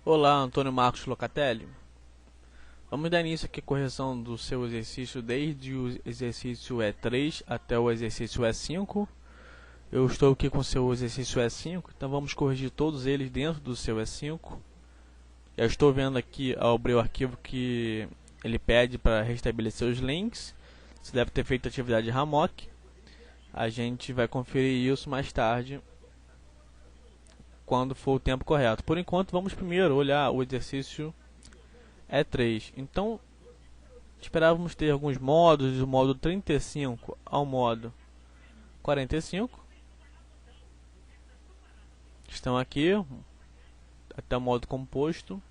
Olá, Antônio Marcos Locatelli. Vamos dar início aqui à correção do seu exercício desde o exercício E3 até o exercício E5. Eu estou aqui com o seu exercício E5, então vamos corrigir todos eles dentro do seu E5. Já estou vendo aqui ao abrir o arquivo que ele pede para restabelecer os links. Você deve ter feito a atividade Hammock. A gente vai conferir isso mais tarde, quando for o tempo correto. Por enquanto, vamos primeiro olhar o exercício E3. Então, esperávamos ter alguns modos, do modo 35 ao modo 45. Estão aqui, até o modo composto.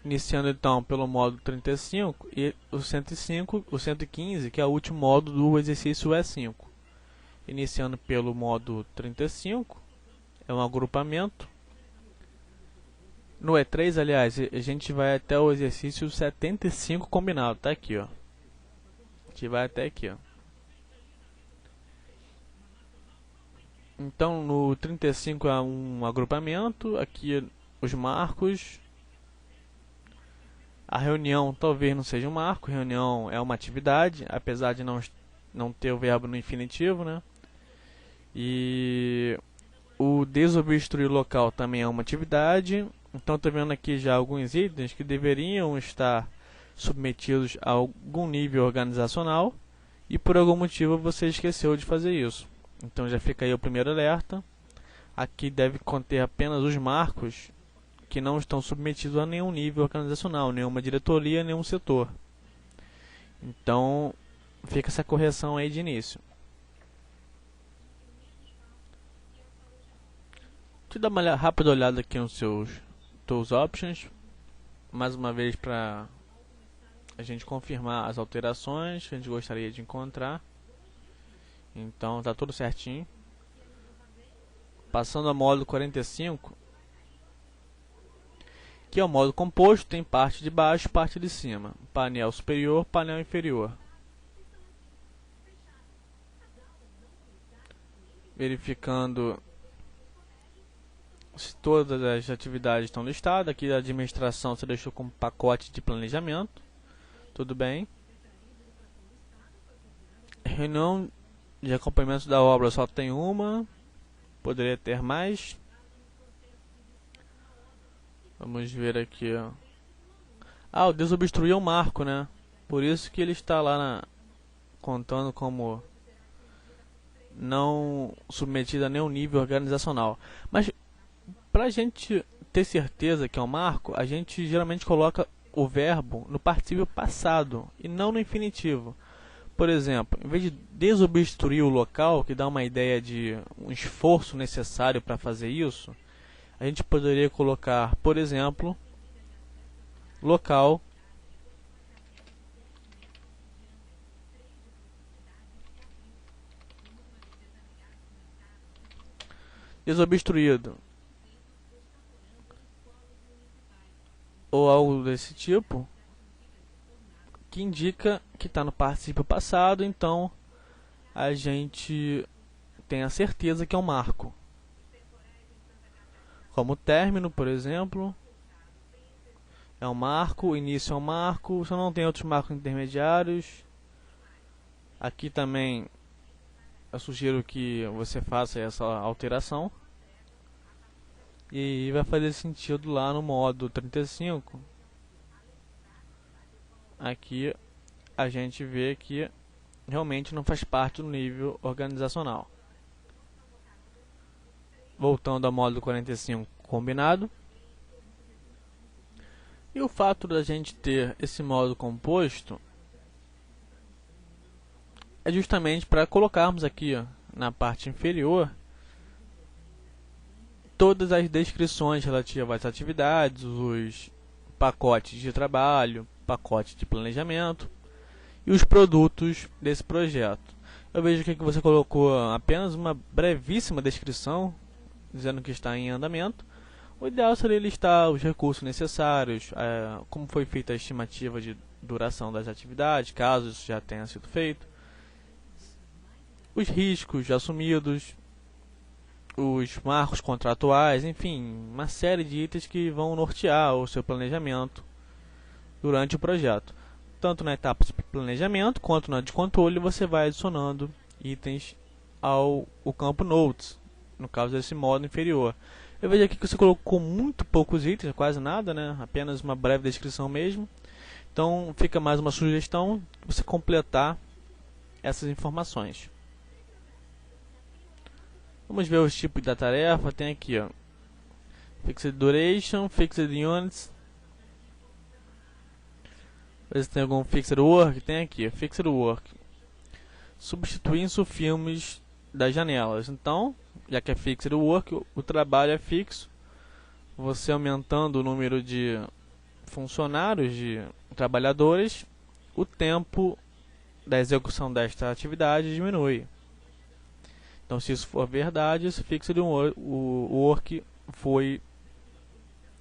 Iniciando então pelo modo 35 e o 105, o 115, que é o último modo do exercício E5. Iniciando pelo modo 35, é um agrupamento. No E3, aliás, a gente vai até o exercício 75 combinado, tá aqui, ó. A gente vai até aqui, ó. Então, no 35 é um agrupamento, aqui os marcos. A reunião talvez não seja um marco, reunião é uma atividade, apesar de não ter o verbo no infinitivo, né? E o desobstruir local também é uma atividade. Então estou vendo aqui já alguns itens que deveriam estar submetidos a algum nível organizacional e por algum motivo você esqueceu de fazer isso. Então já fica aí o primeiro alerta. Aqui deve conter apenas os marcos que não estão submetidos a nenhum nível organizacional, nenhuma diretoria, nenhum setor. Então fica essa correção aí de início. Deixa eu dar uma rápida olhada aqui nos seus Tools Options, mais uma vez para a gente confirmar as alterações que a gente gostaria de encontrar. Então está tudo certinho. Passando ao módulo 45, que é o módulo composto, tem parte de baixo e parte de cima, painel superior, painel inferior. Verificando se todas as atividades estão listadas. Aqui a administração você deixou como pacote de planejamento. Tudo bem. Reunião de acompanhamento da obra só tem uma. Poderia ter mais. Vamos ver aqui, ó. Ah, o desobstruir é um marco, né? Por isso que ele está lá contando como não submetido a nenhum nível organizacional. Mas para a gente ter certeza que é um marco, a gente geralmente coloca o verbo no particípio passado e não no infinitivo. Por exemplo, em vez de desobstruir o local, que dá uma ideia de um esforço necessário para fazer isso, a gente poderia colocar, por exemplo, local desobstruído ou algo desse tipo, que indica que está no particípio passado. Então a gente tem a certeza que é um marco. Como término, por exemplo, é um marco, início é um marco, só não tem outros marcos intermediários. Aqui também eu sugiro que você faça essa alteração. E vai fazer sentido lá no modo 35. Aqui a gente vê que realmente não faz parte do nível organizacional. Voltando ao módulo 45 combinado. E o fato da gente ter esse módulo composto é justamente para colocarmos aqui, ó, na parte inferior todas as descrições relativas às atividades, os pacotes de trabalho, pacote de planejamento e os produtos desse projeto. Eu vejo aqui que você colocou apenas uma brevíssima descrição dizendo que está em andamento. O ideal seria listar os recursos necessários, como foi feita a estimativa de duração das atividades, caso isso já tenha sido feito, os riscos assumidos, os marcos contratuais, enfim, uma série de itens que vão nortear o seu planejamento durante o projeto. Tanto na etapa de planejamento quanto na de controle, você vai adicionando itens ao campo Notes, no caso desse modo inferior. Eu vejo aqui que você colocou muito poucos itens, quase nada, né? Apenas uma breve descrição mesmo. Então fica mais uma sugestão de você completar essas informações. Vamos ver os tipos da tarefa. Tem aqui, ó, Fixed Duration, Fixed Units. Às tem algum Fixed Work? Tem aqui, Fixed Work. Substituindo filmes das janelas. Então, já que é Fixed Work, o trabalho é fixo. Você aumentando o número de funcionários, de trabalhadores, o tempo da execução desta atividade diminui. Então, se isso for verdade, esse Fixed Work foi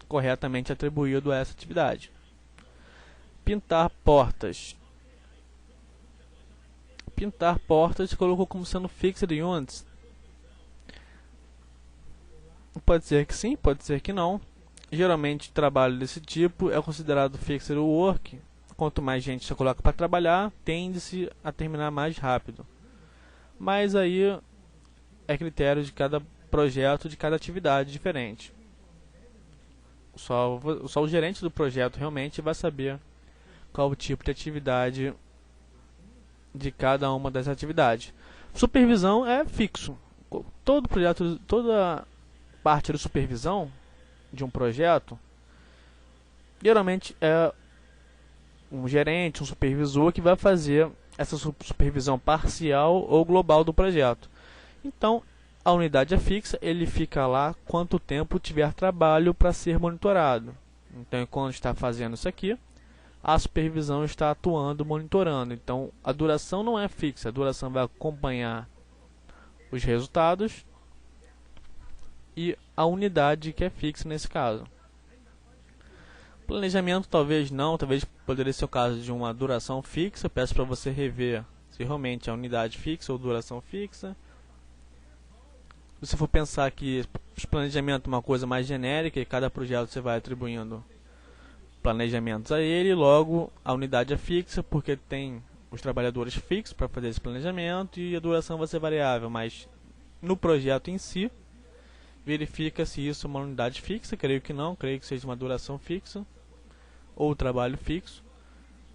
corretamente atribuído a essa atividade. Pintar portas. Pintar portas colocou como sendo Fixed Units. Pode ser que sim, pode ser que não. Geralmente, trabalho desse tipo é considerado Fixed Work. Quanto mais gente você coloca para trabalhar, tende-se a terminar mais rápido. Mas aí é critério de cada projeto, de cada atividade diferente. Só o gerente do projeto realmente vai saber qual o tipo de atividade de cada uma das atividades. Supervisão é fixo. Todo projeto, toda parte de supervisão de um projeto, geralmente é um gerente, um supervisor que vai fazer essa supervisão parcial ou global do projeto. Então, a unidade é fixa, ele fica lá quanto tempo tiver trabalho para ser monitorado. Então, quando está fazendo isso aqui, a supervisão está atuando, monitorando. Então, a duração não é fixa, a duração vai acompanhar os resultados e a unidade que é fixa nesse caso. Planejamento talvez não, talvez poderia ser o caso de uma duração fixa. Peço para você rever se realmente é unidade fixa ou duração fixa. Se você for pensar que planejamento é uma coisa mais genérica e cada projeto você vai atribuindo planejamentos a ele, logo a unidade é fixa porque tem os trabalhadores fixos para fazer esse planejamento e a duração vai ser variável, mas no projeto em si verifica se isso é uma unidade fixa. Creio que não, creio que seja uma duração fixa ou trabalho fixo,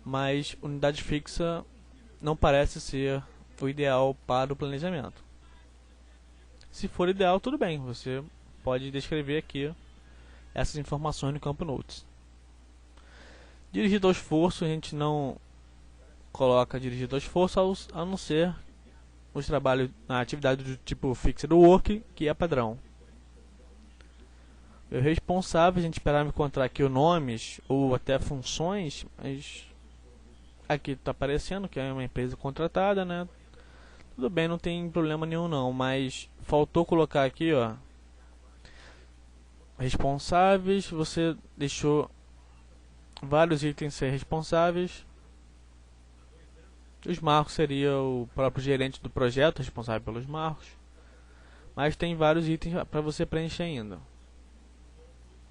mas unidade fixa não parece ser o ideal para o planejamento. Se for ideal, tudo bem, você pode descrever aqui essas informações no campo Notes. Dirigido ao esforço, a gente não coloca dirigido ao esforço, a não ser os trabalhos na atividade do tipo Fixed Work, que é padrão. O responsável, a gente esperava encontrar aqui os nomes ou até funções, mas aqui está aparecendo que é uma empresa contratada, né? Tudo bem, não tem problema nenhum não, mas faltou colocar aqui, ó, responsáveis. Você deixou vários itens ser responsáveis. Os marcos seria o próprio gerente do projeto responsável pelos marcos, mas tem vários itens para você preencher ainda.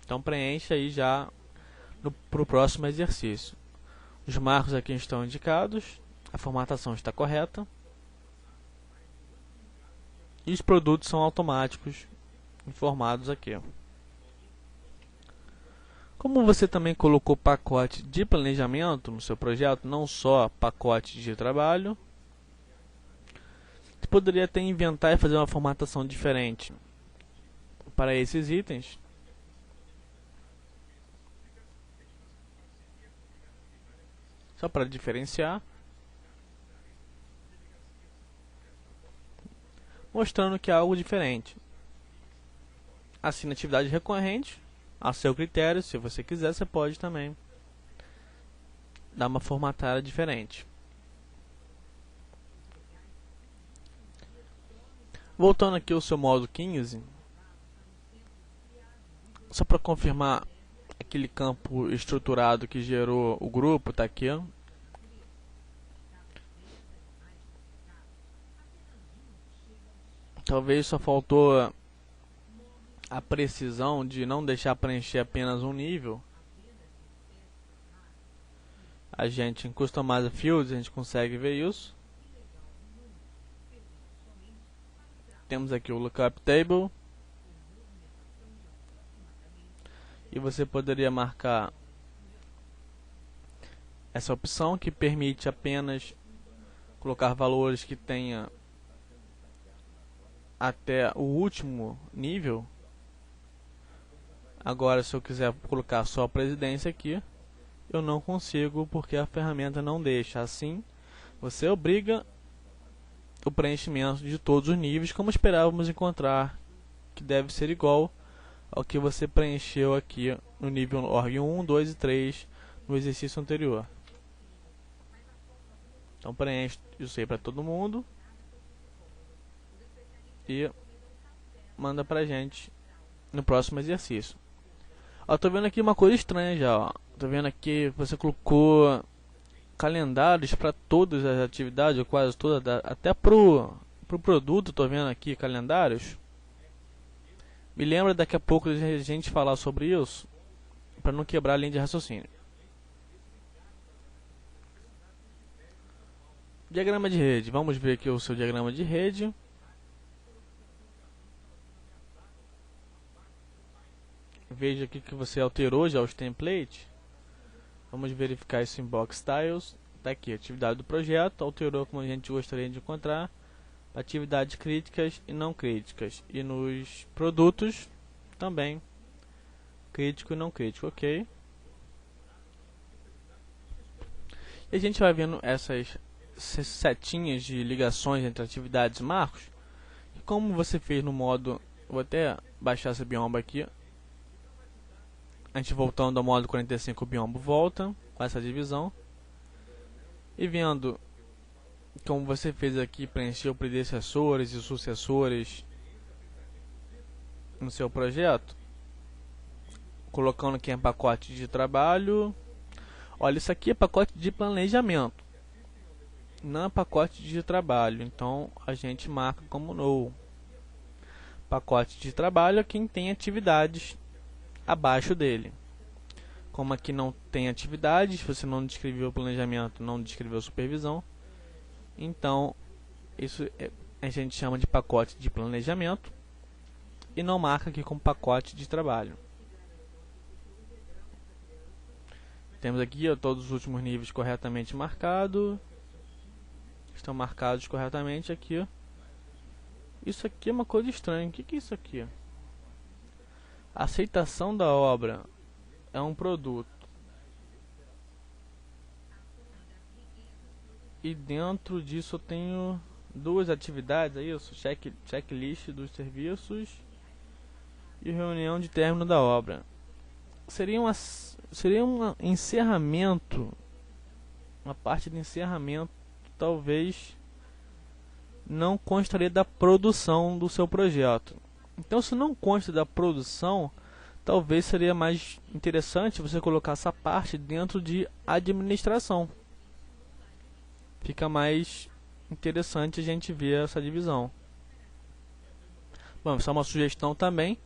Então preencha aí já para o próximo exercício. Os marcos aqui estão indicados, a formatação está correta e os produtos são automáticos informados aqui. Como você também colocou pacote de planejamento no seu projeto, não só pacote de trabalho, você poderia até inventar e fazer uma formatação diferente para esses itens. Só para diferenciar, mostrando que é algo diferente. Assim, na atividade recorrente, a seu critério, se você quiser, você pode também dar uma formatada diferente. Voltando aqui ao seu módulo 15, só para confirmar aquele campo estruturado que gerou o grupo, está aqui. Talvez só faltou a precisão de não deixar preencher apenas um nível, a gente em Customize Fields a gente consegue ver isso. Temos aqui o Lookup Table. E você poderia marcar essa opção que permite apenas colocar valores que tenha até o último nível. Agora, se eu quiser colocar só a presidência aqui, eu não consigo porque a ferramenta não deixa. Assim, você obriga o preenchimento de todos os níveis, como esperávamos encontrar, que deve ser igual ao que você preencheu aqui no nível org 1, 2 e 3 no exercício anterior. Então preenche isso aí para todo mundo e manda pra gente no próximo exercício. Ó, tô vendo aqui uma coisa estranha já, ó. Tô vendo aqui que você colocou calendários para todas as atividades, ou quase todas, até pro produto. Tô vendo aqui calendários. Me lembra daqui a pouco a gente falar sobre isso, para não quebrar a linha de raciocínio. Diagrama de rede. Vamos ver aqui o seu diagrama de rede. Veja aqui que você alterou já os templates. Vamos verificar isso em Box Styles. Está aqui, atividade do projeto. Alterou como a gente gostaria de encontrar. Atividades críticas e não críticas. E nos produtos também. Crítico e não crítico, ok. E a gente vai vendo essas setinhas de ligações entre atividades e marcos. E como você fez no modo... Vou até baixar esse biombo aqui. A gente voltando ao modo 45, o biombo volta com essa divisão. E vendo como você fez aqui, preencheu predecessores e sucessores no seu projeto. Colocando aqui em pacote de trabalho. Olha, isso aqui é pacote de planejamento, não é pacote de trabalho. Então a gente marca como no. Pacote de trabalho é quem tem atividades abaixo dele. Como aqui não tem atividades, você não descreveu o planejamento, não descreveu a supervisão, então isso a gente chama de pacote de planejamento e não marca aqui como pacote de trabalho. Temos aqui ó, todos os últimos níveis corretamente marcados, estão marcados corretamente aqui. Ó. Isso aqui é uma coisa estranha. O que é isso aqui? Aceitação da obra é um produto. E dentro disso eu tenho duas atividades, é isso? Checklist dos serviços e reunião de término da obra. Seria um encerramento, uma parte de encerramento, talvez não constaria da produção do seu projeto. Então, se não consta da produção, talvez seria mais interessante você colocar essa parte dentro de administração. Fica mais interessante a gente ver essa divisão. Bom, isso é uma sugestão também,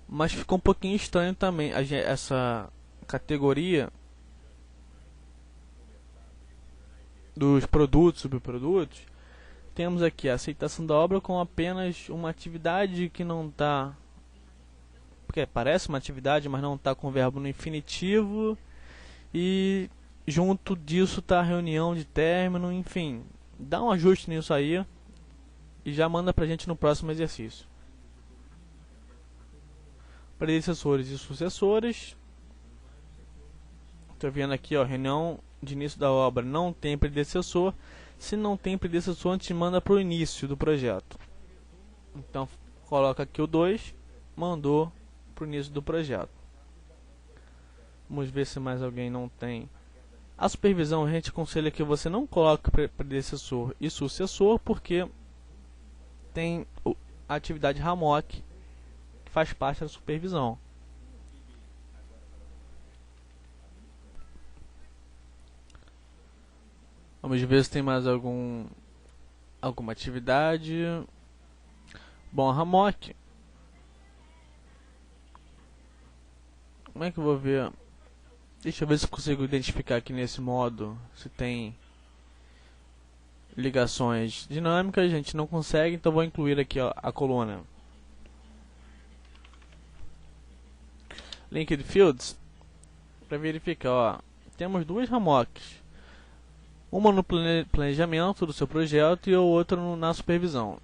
mas ficou um pouquinho estranho também essa categoria dos produtos, subprodutos. Temos aqui a aceitação da obra com apenas uma atividade que não está... Porque parece uma atividade, mas não está com o verbo no infinitivo. E junto disso está a reunião de término, enfim. Dá um ajuste nisso aí e já manda pra gente no próximo exercício. Predecessores e sucessores. Estou vendo aqui, ó, reunião de início da obra não tem predecessor. Se não tem predecessor, a gente manda para o início do projeto. Então, coloca aqui o 2, mandou para o início do projeto. Vamos ver se mais alguém não tem. A supervisão, a gente aconselha que você não coloque predecessor e sucessor, porque tem a atividade RAMOC, que faz parte da supervisão. Vamos ver se tem mais alguma atividade. Bom, a RAMOC Como é que eu vou ver? Deixa eu ver se eu consigo identificar aqui nesse modo se tem ligações dinâmicas. A gente não consegue, então vou incluir aqui, ó, a coluna Linked Fields para verificar. Ó, temos duas Hammocks, uma no planejamento do seu projeto e a outra na supervisão.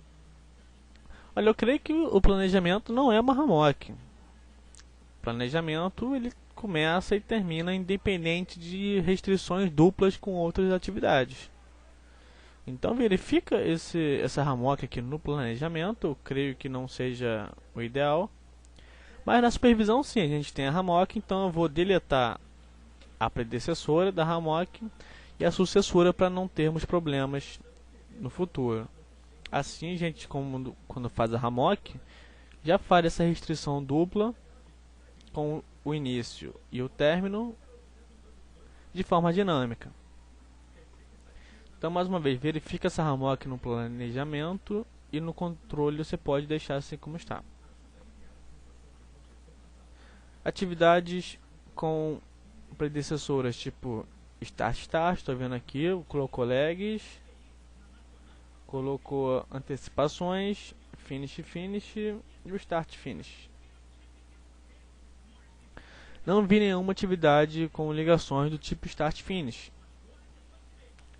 Olha, eu creio que o planejamento não é uma Hammock. O planejamento ele começa e termina independente de restrições duplas com outras atividades. Então verifica essa Hammock aqui no planejamento. Eu creio que não seja o ideal, mas na supervisão sim, a gente tem a Hammock. Então eu vou deletar a predecessora da Hammock e a sucessora para não termos problemas no futuro. Assim, a gente, quando faz a Hammock, já faz essa restrição dupla com o início e o término de forma dinâmica. Então, mais uma vez, verifica essa Hammock no planejamento e no controle você pode deixar assim como está. Atividades com predecessoras tipo Start, estou vendo aqui, colocou legs, colocou antecipações, finish e o start finish. Não vi nenhuma atividade com ligações do tipo start finish.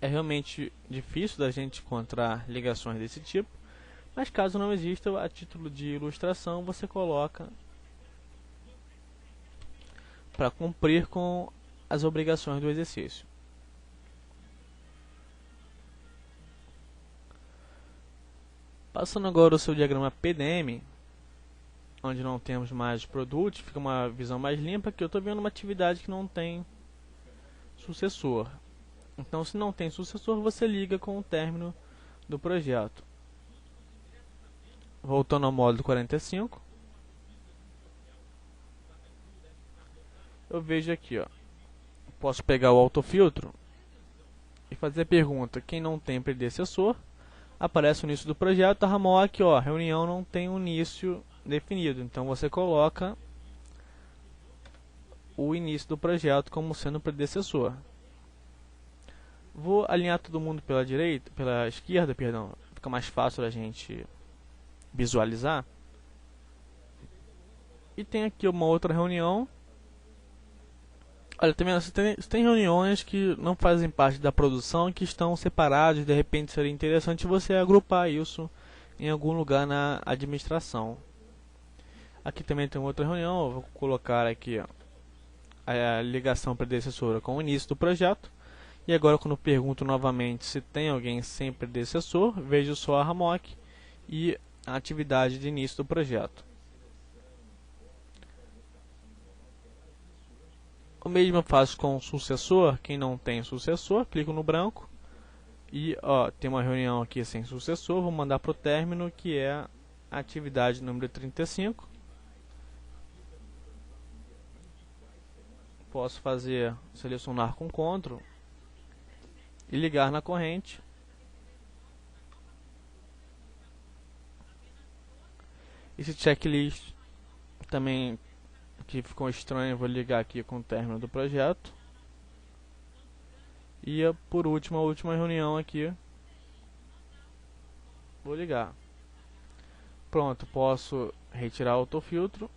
É realmente difícil da gente encontrar ligações desse tipo, mas caso não exista, a título de ilustração você coloca para cumprir com as obrigações do exercício. Passando agora o seu diagrama PDM, onde não temos mais produtos, fica uma visão mais limpa, que eu estou vendo uma atividade que não tem sucessor. Então, se não tem sucessor, você liga com o término do projeto. Voltando ao módulo 45, eu vejo aqui, ó, posso pegar o autofiltro e fazer a pergunta: quem não tem predecessor? Aparece o início do projeto, a Hammock, ó, reunião não tem um início definido, então você coloca o início do projeto como sendo predecessor. Vou alinhar todo mundo pela esquerda, perdão, fica mais fácil a gente visualizar. E tem aqui uma outra reunião. Olha, também você tem reuniões que não fazem parte da produção, que estão separadas. De repente seria interessante você agrupar isso em algum lugar na administração. Aqui também tem outra reunião. Eu vou colocar aqui, ó, a ligação predecessora com o início do projeto. E agora, quando eu pergunto novamente se tem alguém sem predecessor, vejo só a Hammock e a atividade de início do projeto. O mesmo eu faço com o sucessor. Quem não tem sucessor, clico no branco e, ó, tem uma reunião aqui sem sucessor. Vou mandar para o término, que é a atividade número 35. Posso selecionar com CTRL e ligar na corrente. Esse checklist também, que ficou estranho, vou ligar aqui com o término do projeto. E por último, a última reunião aqui, vou ligar. Pronto, posso retirar o autofiltro.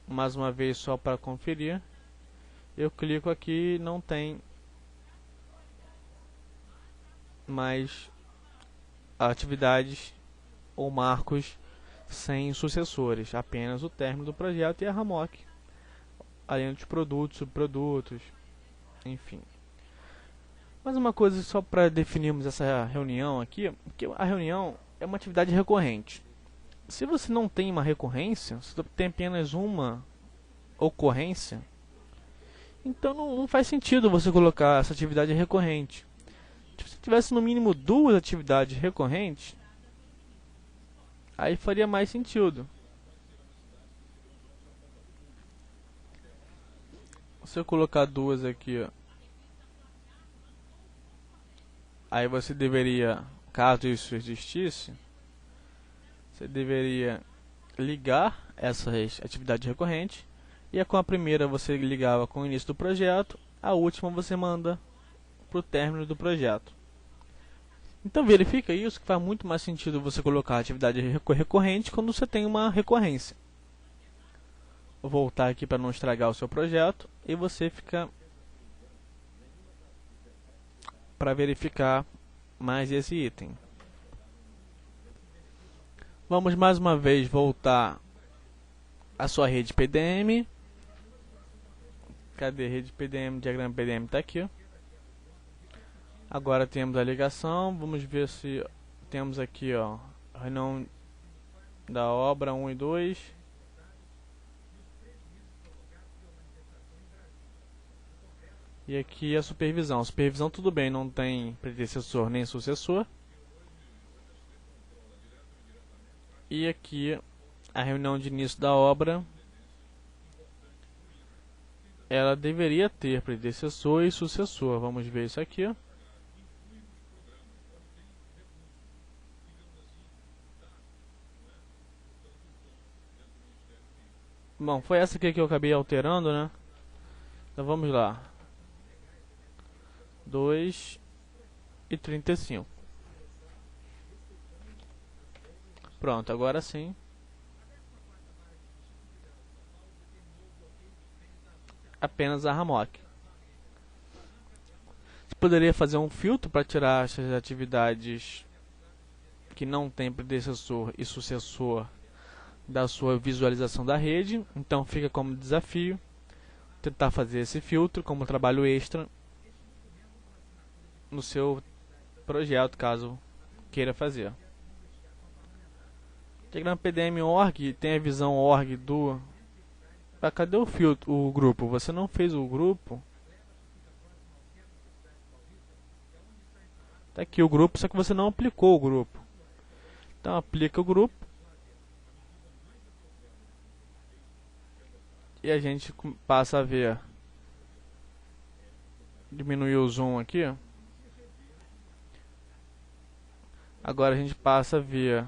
Mais uma vez, só para conferir, eu clico aqui e não tem mais atividades ou marcos sem sucessores, apenas o término do projeto e a Hammock, além dos produtos, subprodutos, enfim. Mais uma coisa só para definirmos essa reunião aqui, que a reunião é uma atividade recorrente. Se você não tem uma recorrência, se você tem apenas uma ocorrência, então não faz sentido você colocar essa atividade recorrente. Se você tivesse no mínimo duas atividades recorrentes, aí faria mais sentido. Se eu colocar duas aqui, ó, aí você deveria, caso isso existisse, você deveria ligar essas atividades recorrentes E com a primeira você ligava com o início do projeto, a última você manda para o término do projeto. Então verifica isso, que faz muito mais sentido você colocar atividade recorrente quando você tem uma recorrência. Vou voltar aqui para não estragar o seu projeto e você fica para verificar mais esse item. Vamos mais uma vez voltar à sua rede PDM. Cadê rede PDM? Diagrama PDM está aqui. Agora temos a ligação. Vamos ver se temos aqui, ó, reunião da obra 1 e 2. E aqui a supervisão. Supervisão tudo bem, não tem predecessor nem sucessor. E aqui a reunião de início da obra, ela deveria ter predecessor e sucessor. Vamos ver isso aqui. Bom, foi essa aqui que eu acabei alterando, né? Então vamos lá. 2 e 35. Pronto, agora sim. Apenas a Hammock. Você poderia fazer um filtro para tirar essas atividades que não tem predecessor e sucessor da sua visualização da rede. Então fica como desafio tentar fazer esse filtro como trabalho extra no seu projeto, caso queira fazer. Diagrama PDM org tem a visão org do... Ah, cadê o filtro, o grupo? Você não fez o grupo? Tá aqui o grupo, só que você não aplicou o grupo. Então aplica o grupo. E a gente passa a ver. Diminuir o zoom aqui. Agora a gente passa a ver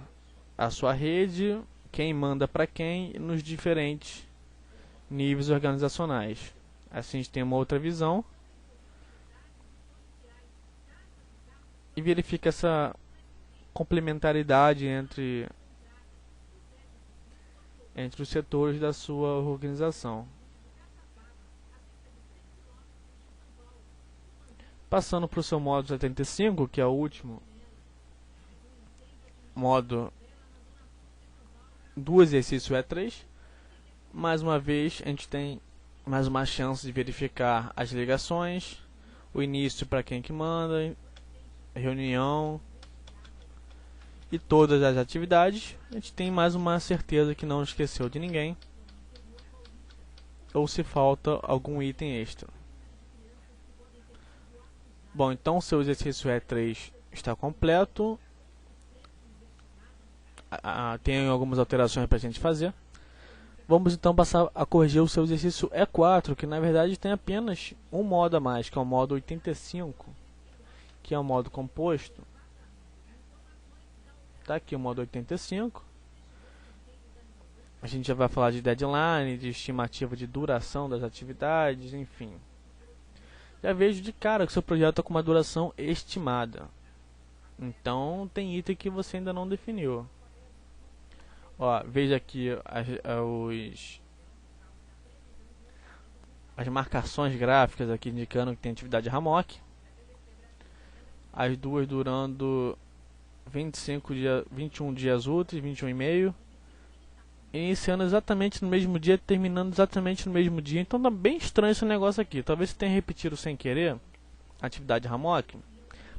a sua rede, quem manda para quem nos diferentes níveis organizacionais. Assim a gente tem uma outra visão e verifica essa complementaridade entre os setores da sua organização. Passando para o seu modo 75, que é o último modo do exercício E3. Mais uma vez a gente tem mais uma chance de verificar as ligações, o início para quem que manda, reunião e todas as atividades. A gente tem mais uma certeza que não esqueceu de ninguém ou se falta algum item extra. Bom, então o seu exercício E3 está completo. Tem algumas alterações para a gente fazer. Vamos então passar a corrigir o seu exercício E4, que na verdade tem apenas um modo a mais, que é o modo 85, que é o modo composto. Tá aqui o modo 85. A gente já vai falar de deadline, de estimativa de duração das atividades, enfim. Já vejo de cara que o seu projeto está com uma duração estimada. Então tem item que você ainda não definiu. Ó, veja aqui as marcações gráficas aqui indicando que tem atividade Hammock. As duas durando 21 dias úteis, 21,5. Iniciando exatamente no mesmo dia, terminando exatamente no mesmo dia. Então tá bem estranho esse negócio aqui. Talvez você tenha repetido sem querer a atividade Hammock,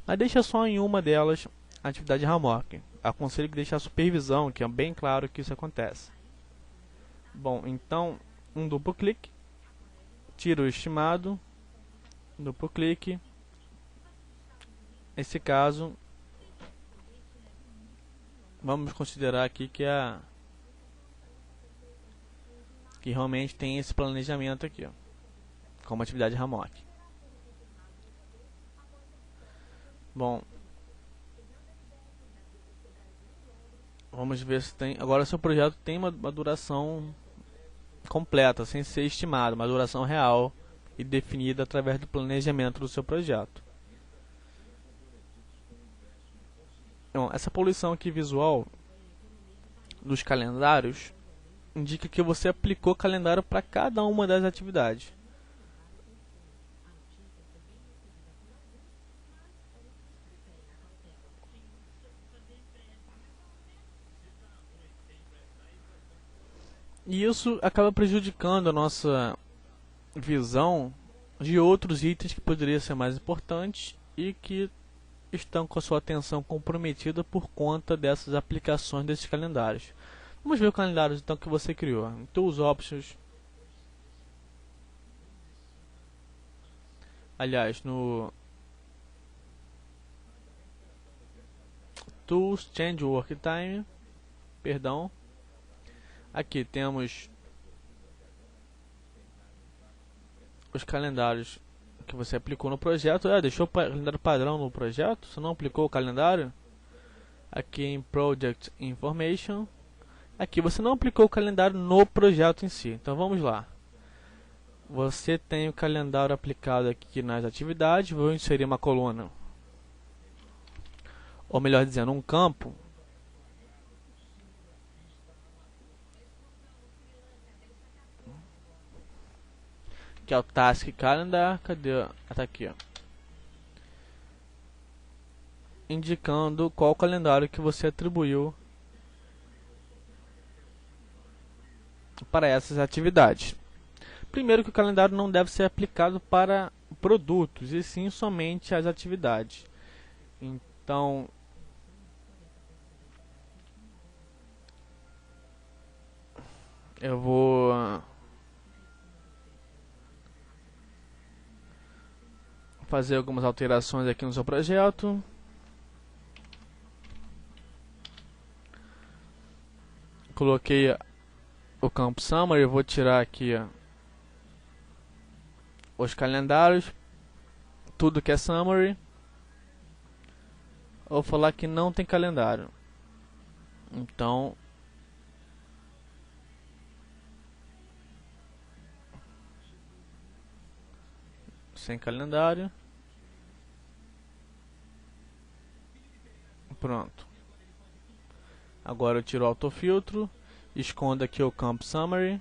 mas deixa só em uma delas a atividade Hammock. Aconselho que deixe a supervisão, que é bem claro que isso acontece. Bom, então um duplo clique, tira o estimado, duplo clique. Nesse caso, vamos considerar aqui que realmente tem esse planejamento aqui, ó, como atividade Hammock. Bom, vamos ver se tem. Agora seu projeto tem uma duração completa, sem ser estimada, uma duração real e definida através do planejamento do seu projeto. Então, essa poluição aqui visual dos calendários indica que você aplicou calendário para cada uma das atividades. E isso acaba prejudicando a nossa visão de outros itens que poderiam ser mais importantes e que estão com a sua atenção comprometida por conta dessas aplicações desses calendários. Vamos ver o calendário então que você criou. Tools Options. Aliás, no Tools Change Work Time, perdão. Aqui temos os calendários que você aplicou no projeto. Deixou o calendário padrão no projeto? Você não aplicou o calendário? Aqui em Project Information. Aqui você não aplicou o calendário no projeto em si. Então vamos lá. Você tem o calendário aplicado aqui nas atividades. Vou inserir uma coluna. Ou melhor dizendo, um campo. Que é o Task Calendar. Cadê? Tá aqui, ó. Indicando qual calendário que você atribuiu para essas atividades. Primeiro, que o calendário não deve ser aplicado para produtos, e sim somente as atividades. Então, eu vou fazer algumas alterações aqui no seu projeto. Coloquei o campo Summary. Eu vou tirar aqui os calendários, tudo que é Summary. Vou falar que não tem calendário. Então, sem calendário. Pronto. Agora eu tiro o autofiltro, escondo aqui o campo Summary.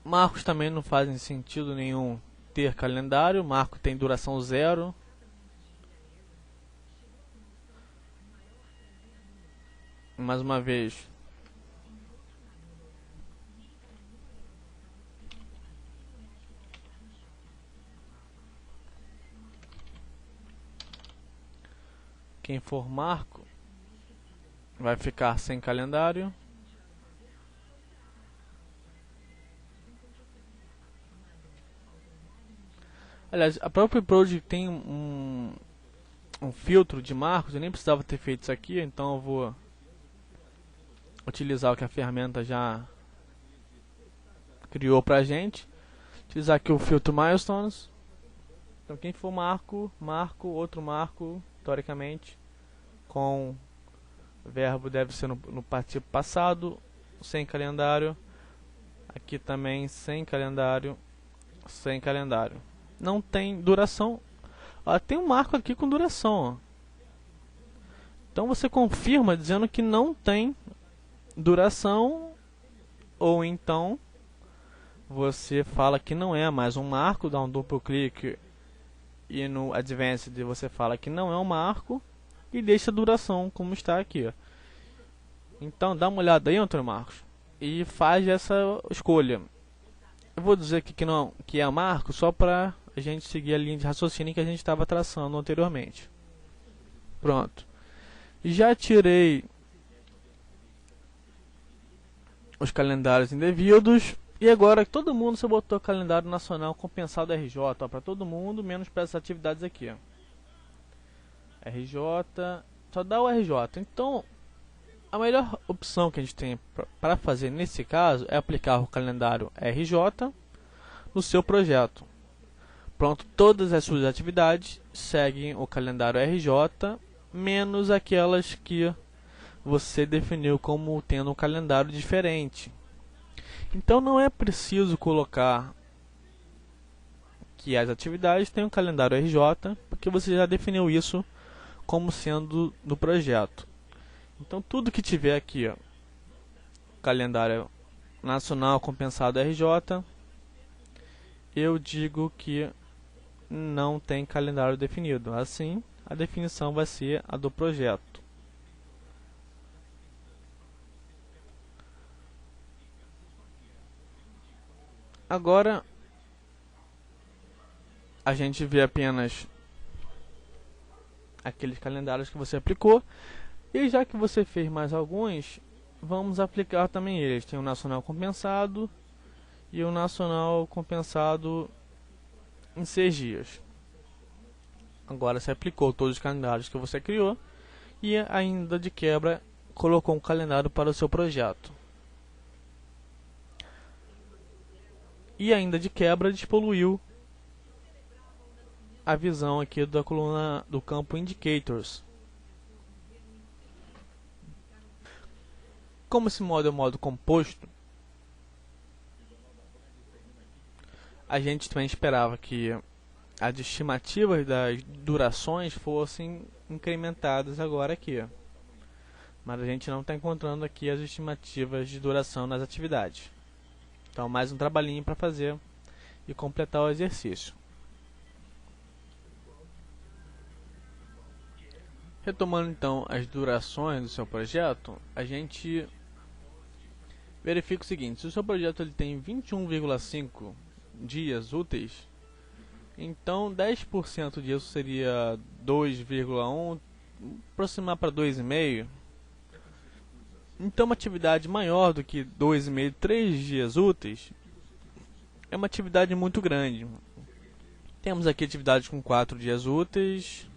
Marcos também não fazem sentido nenhum ter calendário. Marco tem duração 0. Mais uma vez. Quem for Marco vai ficar sem calendário. Aliás, a própria Project tem um filtro de marcos. Eu nem precisava ter feito isso aqui, então eu vou utilizar o que a ferramenta já criou pra gente. Utilizar aqui o filtro Milestones. Então quem for marco, outro marco, teoricamente, com verbo deve ser no participo passado, sem calendário. Aqui também sem calendário, sem calendário. Não tem duração. Tem um marco aqui com duração, ó. Então você confirma dizendo que não tem duração, ou então você fala que não é mais um marco, dá um duplo clique e no Advanced você fala que não é um marco e deixa a duração como está aqui, ó. Então dá uma olhada aí, Antônio Marcos, e faz essa escolha. Eu vou dizer aqui que é marco só para a gente seguir a linha de raciocínio que a gente estava traçando anteriormente. Pronto. Já tirei os calendários indevidos. E agora todo mundo você botou calendário nacional compensado RJ, para todo mundo, menos para essas atividades aqui, ó. RJ, só dá o RJ. Então, a melhor opção que a gente tem para fazer nesse caso é aplicar o calendário RJ no seu projeto. Pronto, todas as suas atividades seguem o calendário RJ, menos aquelas que você definiu como tendo um calendário diferente. Então não é preciso colocar que as atividades têm um calendário RJ, porque você já definiu isso como sendo do projeto. Então tudo que tiver aqui, ó, calendário nacional compensado RJ, eu digo que não tem calendário definido. Assim, a definição vai ser a do projeto. Agora, a gente vê apenas aqueles calendários que você aplicou. E já que você fez mais alguns, vamos aplicar também eles. Tem o nacional compensado e o nacional compensado em 6 dias. Agora você aplicou todos os calendários que você criou e ainda de quebra colocou um calendário para o seu projeto. E ainda de quebra despoluiu a visão aqui da coluna do campo Indicators. Como esse modo é um modo composto, a gente também esperava que as estimativas das durações fossem incrementadas agora aqui. Mas a gente não está encontrando aqui as estimativas de duração nas atividades. Então mais um trabalhinho para fazer e completar o exercício. Retomando então as durações do seu projeto, a gente verifica o seguinte: se o seu projeto ele tem 21,5 dias úteis, então 10% disso seria 2,1, aproximar para 2,5. Então uma atividade maior do que 2,5, 3 dias úteis é uma atividade muito grande. Temos aqui atividades com 4 dias úteis.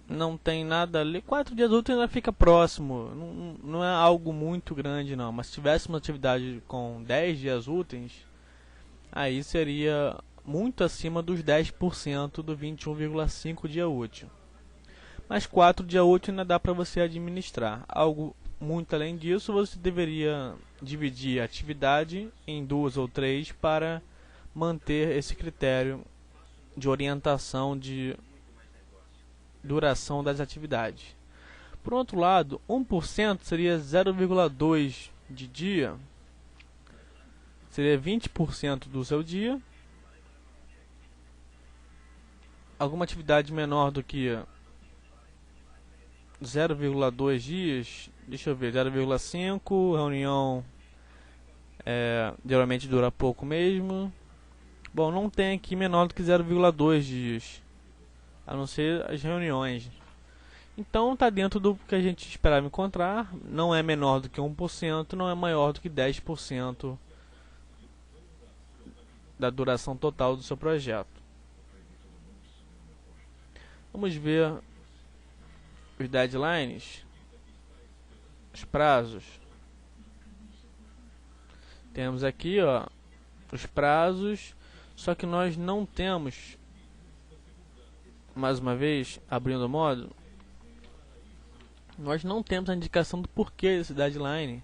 Não tem nada ali. 4 dias úteis ainda fica próximo. Não é algo muito grande não. Mas se tivéssemos uma atividade com 10 dias úteis, aí seria muito acima dos 10% do 21,5 dia útil. Mas 4 dias úteis ainda dá para você administrar. Algo muito além disso, você deveria dividir a atividade em 2 ou 3 para manter esse critério de orientação de duração das atividades. Por outro lado, 1% seria 0,2 de dia, seria 20% do seu dia. Alguma atividade menor do que 0,2 dias, deixa eu ver, 0,5, reunião geralmente dura pouco mesmo. Bom, não tem aqui menor do que 0,2 dias, a não ser as reuniões. Então está dentro do que a gente esperava encontrar, não é menor do que 1%, não é maior do que 10% da duração total do seu projeto. Vamos ver os deadlines, os prazos. Temos aqui, ó, os prazos, só que nós não temos, mais uma vez, abrindo o módulo, nós não temos a indicação do porquê desse deadline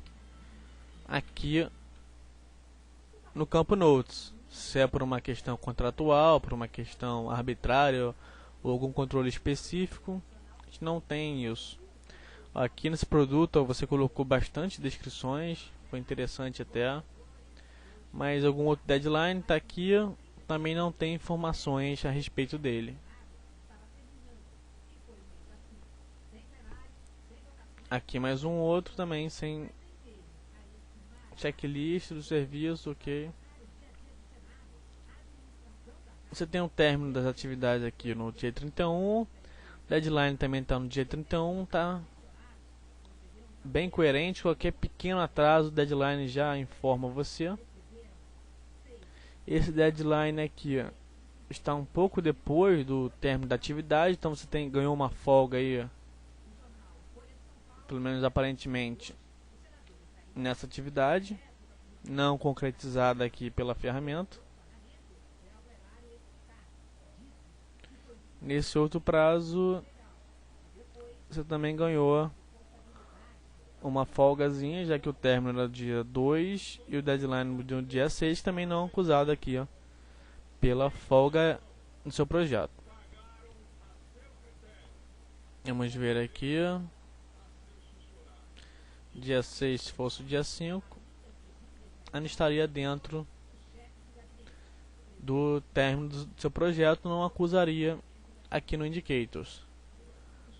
aqui no campo Notes. Se é por uma questão contratual, por uma questão arbitrária ou algum controle específico, a gente não tem isso. Aqui nesse produto, ó, você colocou bastante descrições, foi interessante até, mas algum outro deadline está aqui, também não tem informações a respeito dele. Aqui mais um outro também sem checklist do serviço, ok. Você tem o término das atividades aqui no dia 31, deadline também está no dia 31, tá bem coerente. Qualquer pequeno atraso, o deadline já informa você. Esse deadline aqui está um pouco depois do término da atividade, então você ganhou uma folga aí, pelo menos aparentemente, nessa atividade, não concretizada aqui pela ferramenta. Nesse outro prazo, você também ganhou uma folgazinha, já que o término era dia 2 e o deadline do dia 6 também não é acusado aqui, ó, pela folga no seu projeto. Vamos ver aqui, dia 6, se fosse o dia 5, ainda estaria dentro do término do seu projeto, não acusaria aqui no Indicators.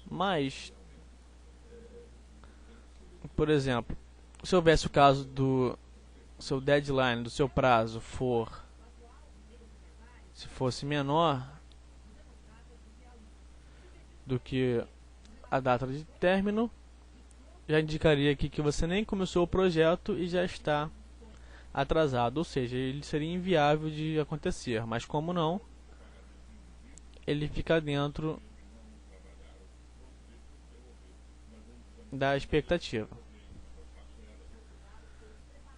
Mas, por exemplo, se houvesse o caso do seu deadline, do seu prazo se fosse menor do que a data de término, já indicaria aqui que você nem começou o projeto e já está atrasado, ou seja, ele seria inviável de acontecer, mas como não, ele fica dentro da expectativa.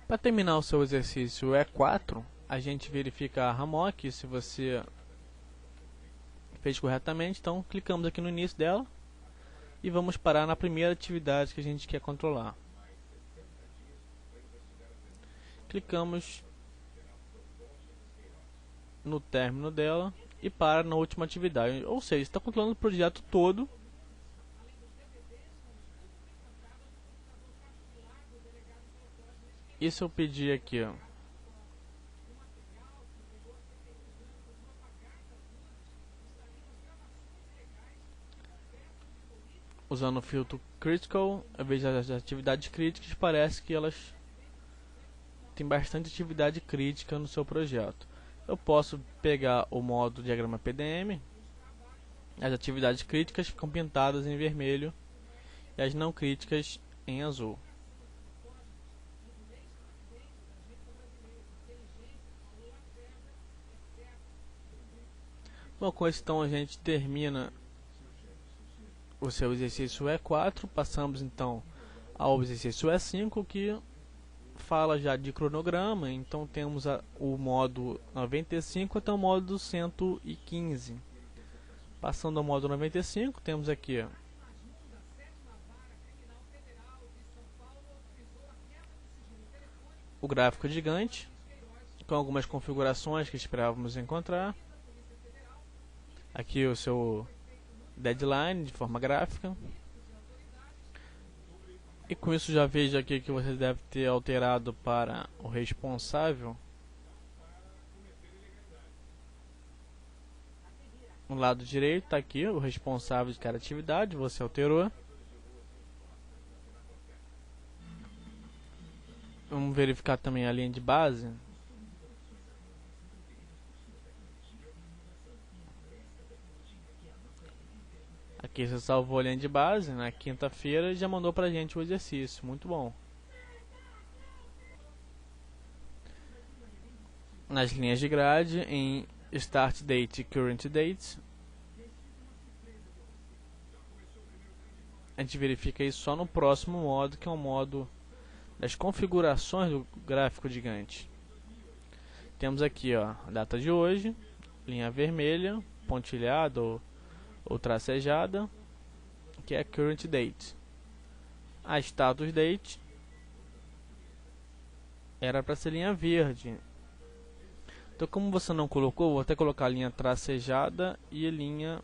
Para terminar o seu exercício E4, a gente verifica a Hammock, se você fez corretamente, então clicamos aqui no início dela e vamos parar na primeira atividade que a gente quer controlar. Clicamos no término dela e para na última atividade, ou seja, está controlando o projeto todo. E se eu pedir aqui, ó, usando o filtro Critical, eu vejo as atividades críticas, parece que elas têm bastante atividade crítica no seu projeto. Eu posso pegar o modo diagrama PDM, as atividades críticas ficam pintadas em vermelho e as não críticas em azul. Bom, com isso então a gente termina o seu exercício E4, passamos então ao exercício E5, que fala já de cronograma. Então temos o modo 95 até o modo 115. Passando ao modo 95, temos aqui o gráfico gigante, com algumas configurações que esperávamos encontrar. Aqui o seu deadline de forma gráfica. E com isso já vejo aqui que você deve ter alterado para o responsável. No lado direito está aqui o responsável de cada atividade, você alterou. Vamos verificar também a linha de base. Aqui você salvou a linha de base na quinta-feira e já mandou pra gente o exercício, muito bom. Nas linhas de grade, em Start Date e Current Date, a gente verifica isso só no próximo modo, que é o modo das configurações do gráfico gigante. Temos aqui, ó, a data de hoje, linha vermelha, pontilhada ou tracejada, que é Current Date. A Status Date era para ser linha verde. Então, como você não colocou, vou até colocar a linha tracejada e a linha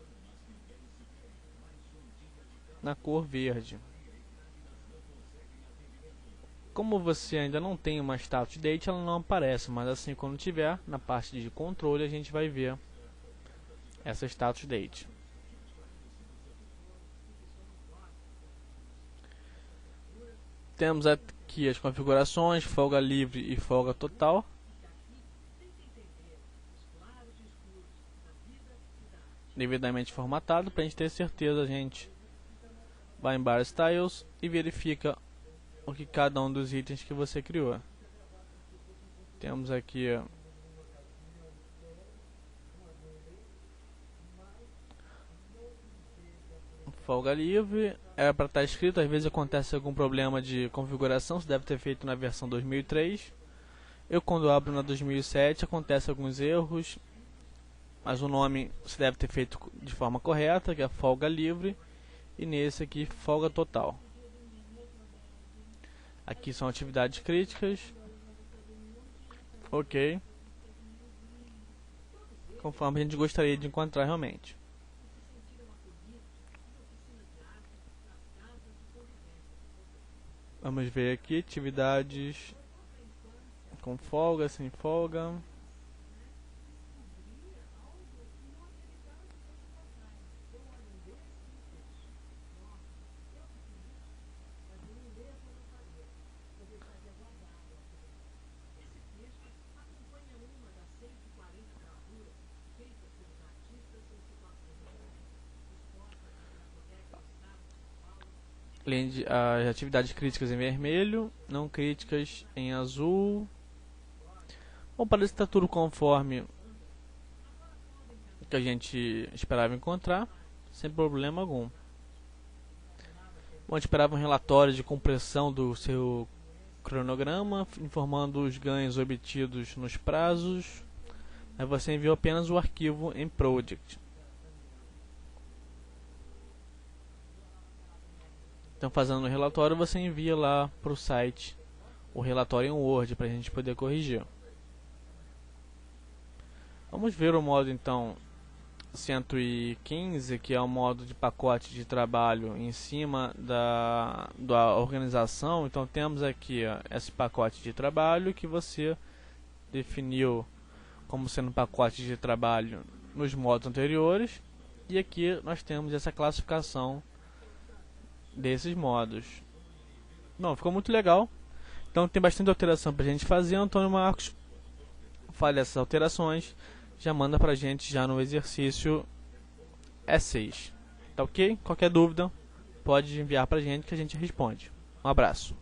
na cor verde. Como você ainda não tem uma Status Date, ela não aparece, mas assim, quando tiver, na parte de controle, a gente vai ver essa Status Date. Temos aqui as configurações, folga livre e folga total. Devidamente formatado, para a gente ter certeza, a gente vai em Bar Styles e verifica o que cada um dos itens que você criou. Temos aqui folga livre, é para estar escrito, às vezes acontece algum problema de configuração, você deve ter feito na versão 2003. Eu quando abro na 2007 acontece alguns erros, mas o nome você deve ter feito de forma correta, que é folga livre, e nesse aqui folga total. Aqui são atividades críticas. Ok. Conforme a gente gostaria de encontrar realmente. Vamos ver aqui atividades com folga, sem folga. As atividades críticas em vermelho, não críticas em azul. Bom, parece que está tudo conforme o que a gente esperava encontrar, sem problema algum. Bom, a gente esperava um relatório de compressão do seu cronograma, informando os ganhos obtidos nos prazos, mas você enviou apenas o arquivo em Project. Então, fazendo o relatório, você envia lá para o site o relatório em Word para a gente poder corrigir. Vamos ver o modo então 115, que é o modo de pacote de trabalho em cima da organização. Então temos aqui esse pacote de trabalho que você definiu como sendo pacote de trabalho nos modos anteriores, e aqui nós temos essa classificação desses modos. Bom, ficou muito legal. Então tem bastante alteração pra gente fazer. Antônio Marcos faz essas alterações, já manda pra gente já no exercício E6. Tá ok? Qualquer dúvida pode enviar pra gente que a gente responde. Um abraço.